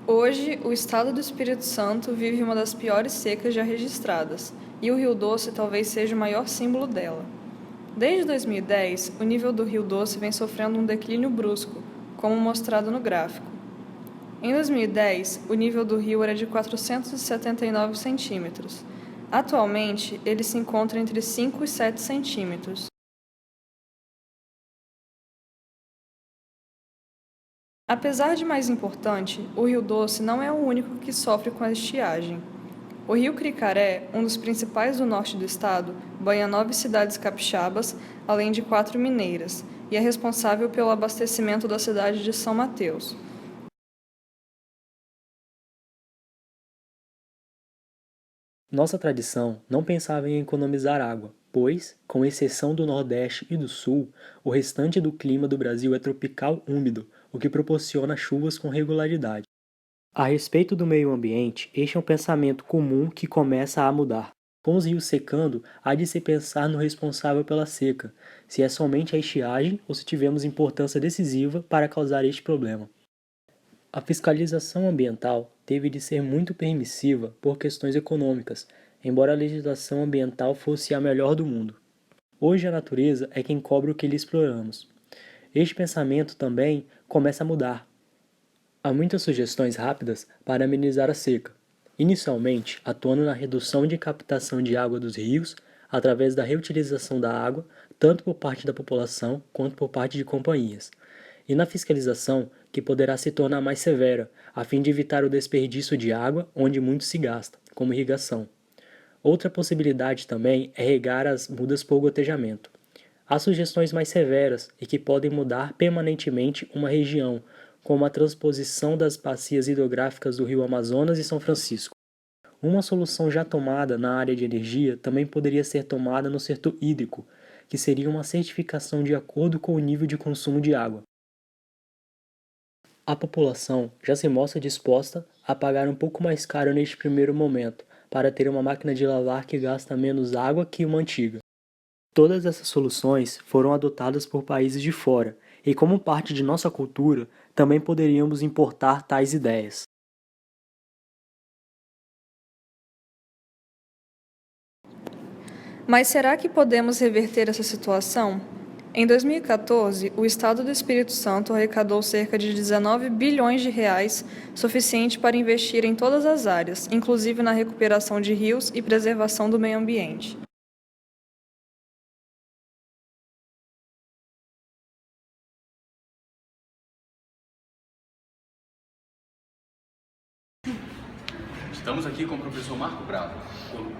Hoje, o estado do Espírito Santo vive uma das piores secas já registradas, e o Rio Doce talvez seja o maior símbolo dela. Desde 2010, o nível do Rio Doce vem sofrendo um declínio brusco, como mostrado no gráfico. Em 2010, o nível do rio era de 479 centímetros. Atualmente, ele se encontra entre 5 e 7 centímetros. Apesar de mais importante, o Rio Doce não é o único que sofre com a estiagem. O rio Cricaré, um dos principais do norte do estado, banha 9 cidades capixabas, além de 4 mineiras, e é responsável pelo abastecimento da cidade de São Mateus. Nossa tradição não pensava em economizar água, pois, com exceção do Nordeste e do Sul, o restante do clima do Brasil é tropical úmido, o que proporciona chuvas com regularidade. A respeito do meio ambiente, este é um pensamento comum que começa a mudar. Com os rios secando, há de se pensar no responsável pela seca, se é somente a estiagem ou se tivemos importância decisiva para causar este problema. A fiscalização ambiental teve de ser muito permissiva por questões econômicas, embora a legislação ambiental fosse a melhor do mundo. Hoje a natureza é quem cobra o que lhe exploramos. Este pensamento também começa a mudar. Há muitas sugestões rápidas para amenizar a seca, inicialmente atuando na redução de captação de água dos rios através da reutilização da água, tanto por parte da população quanto por parte de companhias, e na fiscalização, que poderá se tornar mais severa, a fim de evitar o desperdício de água onde muito se gasta, como irrigação. Outra possibilidade também é regar as mudas por gotejamento. Há sugestões mais severas e que podem mudar permanentemente uma região, como a transposição das bacias hidrográficas do rio Amazonas e São Francisco. Uma solução já tomada na área de energia também poderia ser tomada no setor hídrico, que seria uma certificação de acordo com o nível de consumo de água. A população já se mostra disposta a pagar um pouco mais caro neste primeiro momento, para ter uma máquina de lavar que gasta menos água que uma antiga. Todas essas soluções foram adotadas por países de fora, e como parte de nossa cultura, também poderíamos importar tais ideias. Mas será que podemos reverter essa situação? Em 2014, o Estado do Espírito Santo arrecadou cerca de 19 bilhões de reais, suficiente para investir em todas as áreas, inclusive na recuperação de rios e preservação do meio ambiente. Estamos aqui com o professor Marco Bravo,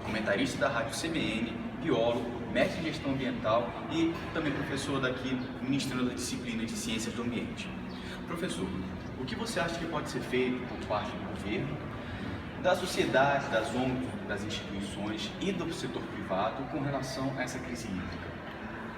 comentarista da Rádio CBN, biólogo, mestre em gestão ambiental e também professor daqui, ministrando a disciplina de Ciências do Ambiente. Professor, o que você acha que pode ser feito por parte do governo, da sociedade, das ONGs, das instituições e do setor privado com relação a essa crise hídrica?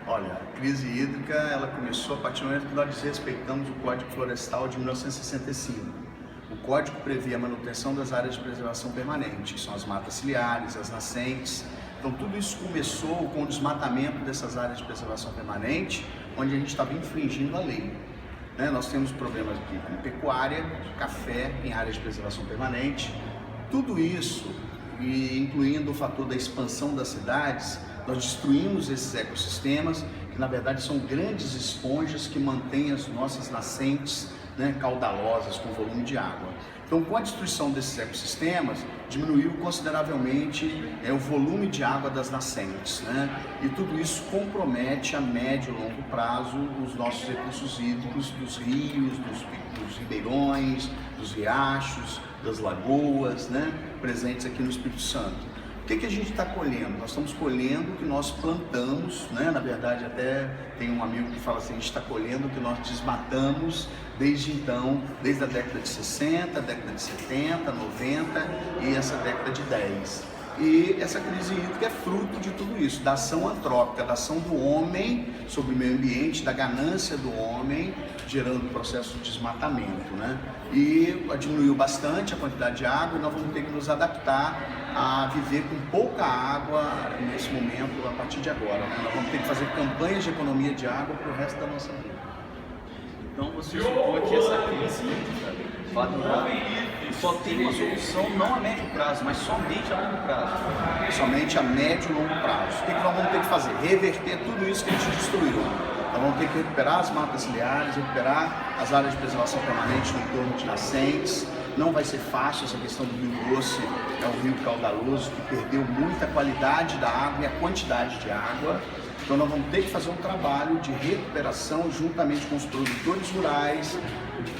Olha, a crise hídrica ela começou a partir do momento que nós desrespeitamos o Código Florestal de 1965. O Código previa a manutenção das áreas de preservação permanente, que são as matas ciliares, as nascentes. Então tudo isso começou com o desmatamento dessas áreas de preservação permanente, onde a gente estava infringindo a lei. Nós temos problemas aqui com pecuária, café em áreas de preservação permanente. Tudo isso, incluindo o fator da expansão das cidades, nós destruímos esses ecossistemas, que na verdade são grandes esponjas que mantêm as nossas nascentes caudalosas, com volume de água. Então, com a destruição desses ecossistemas, diminuiu consideravelmente o volume de água das nascentes, E tudo isso compromete a médio e longo prazo os nossos recursos hídricos dos rios, dos ribeirões, dos riachos, das lagoas, presentes aqui no Espírito Santo. O que a gente está colhendo? Nós estamos colhendo o que nós plantamos, Na verdade, até tem um amigo que fala assim, a gente está colhendo o que nós desmatamos desde então, desde a década de 60, década de 70, 90 e essa década de 10. E essa crise hídrica é fruto de tudo isso, da ação antrópica, da ação do homem sobre o meio ambiente, da ganância do homem, gerando o processo de desmatamento, E diminuiu bastante a quantidade de água e nós vamos ter que nos adaptar a viver com pouca água nesse momento, a partir de agora. Nós vamos ter que fazer campanhas de economia de água para o resto da nossa vida. Então você supõe que essa crise hídrica vai durar só tem uma solução não a médio prazo, mas somente a longo prazo. Somente a médio e longo prazo. O que nós vamos ter que fazer? Reverter tudo isso que a gente destruiu. Nós vamos ter que recuperar as matas ciliares, recuperar as áreas de preservação permanente no entorno de nascentes. Não vai ser fácil essa questão do Rio Doce, é um rio caudaloso que perdeu muita qualidade da água e a quantidade de água. Então nós vamos ter que fazer um trabalho de recuperação juntamente com os produtores rurais.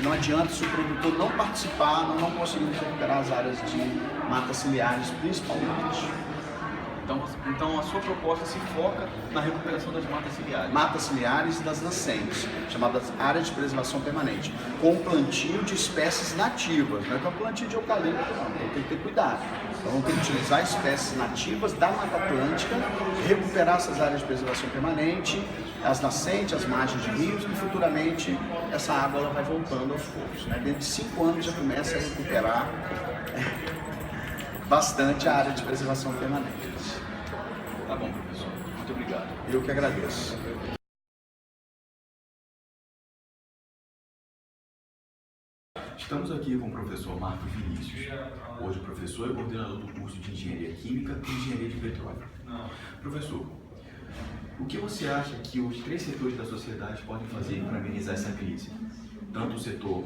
Não adianta se o produtor não participar, nós não conseguimos recuperar as áreas de matas ciliares principalmente. Então a sua proposta se foca na recuperação das matas ciliares. Matas ciliares e das nascentes, chamadas áreas de preservação permanente, com plantio de espécies nativas, não é com plantio de eucalipto, não, então tem que ter cuidado. Então vamos ter que utilizar espécies nativas da Mata Atlântica, recuperar essas áreas de preservação permanente, as nascentes, as margens de rios, e futuramente essa água ela vai voltando aos poucos. Né? Dentro de 5 anos já começa a recuperar bastante a área de preservação permanente. Tá bom, professor. Muito obrigado. Eu que agradeço. Estamos aqui com o professor Marco Vinícius. Hoje o professor é coordenador do curso de Engenharia Química e Engenharia de Petróleo. Professor, o que você acha que os 3 setores da sociedade podem fazer para amenizar essa crise? Tanto o setor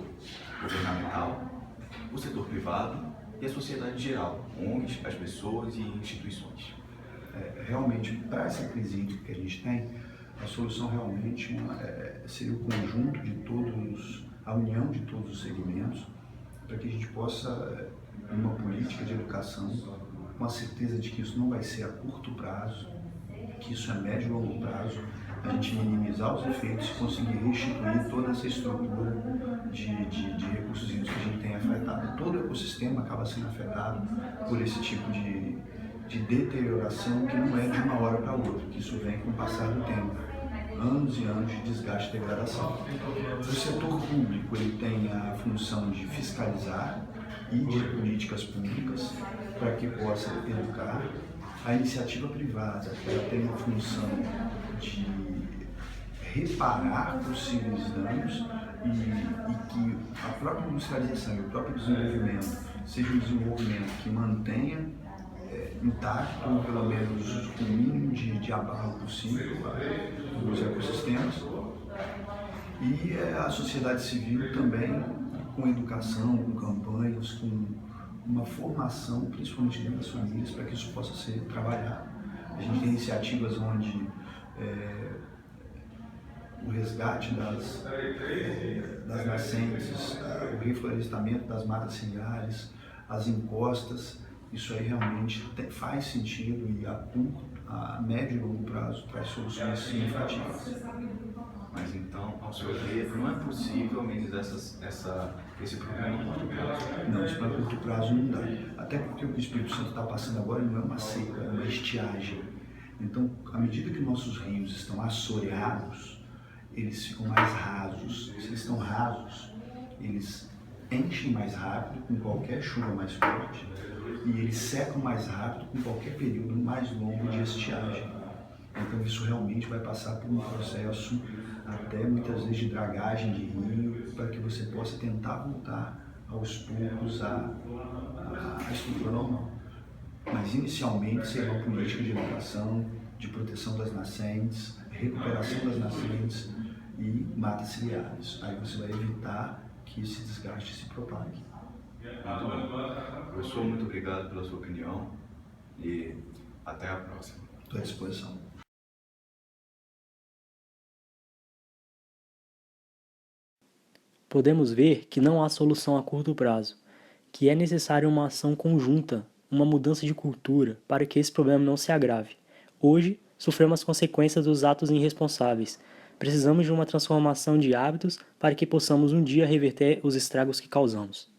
governamental, o setor privado e a sociedade em geral, ONGs, as pessoas e instituições. Realmente, para essa crise hídrica que a gente tem, a solução realmente seria o conjunto de todos, a união de todos os segmentos, para que a gente possa, numa política de educação, com a certeza de que isso não vai ser a curto prazo, que isso é médio e longo prazo, a gente minimizar os efeitos e conseguir restituir toda essa estrutura de recursos hídricos que a gente tem afetado. Todo o ecossistema acaba sendo afetado por esse tipo de deterioração que não é de uma hora para outra, que isso vem com o passar do tempo, anos e anos de desgaste e degradação. O setor público ele tem a função de fiscalizar e de políticas públicas para que possa educar. A iniciativa privada ela tem uma função de reparar possíveis danos e que a própria industrialização e o próprio desenvolvimento seja um desenvolvimento que mantenha intacto, ou pelo menos o mínimo de abalo possível dos ecossistemas. E a sociedade civil também, com educação, com campanhas, com uma formação, principalmente dentro das famílias, para que isso possa ser trabalhado. A gente tem iniciativas onde o resgate das nascentes, o reflorestamento das matas ciliares, as encostas, isso aí realmente faz sentido e a médio e longo prazo traz soluções significativas. Mas então, ao seu ver, não é possível amenizar esse problema a curto prazo? Não, isso para curto prazo não dá. Até porque o que o Espírito Santo está passando agora não é uma seca, é uma estiagem. Então, à medida que nossos rios estão assoreados, eles ficam mais rasos. Se eles estão rasos, eles enchem mais rápido com qualquer chuva mais forte e eles secam mais rápido com qualquer período mais longo de estiagem. Então isso realmente vai passar por um processo até muitas vezes de dragagem de rio para que você possa tentar voltar aos poucos à estrutura normal. Mas inicialmente seria uma política de educação, de proteção das nascentes, recuperação das nascentes e matas ciliares. Aí você vai evitar que esse desgaste se propague. Muito bom. Professor, muito obrigado pela sua opinião e até a próxima. Estou à disposição. Podemos ver que não há solução a curto prazo, que é necessária uma ação conjunta, uma mudança de cultura para que esse problema não se agrave. Hoje, sofremos as consequências dos atos irresponsáveis. Precisamos de uma transformação de hábitos para que possamos um dia reverter os estragos que causamos.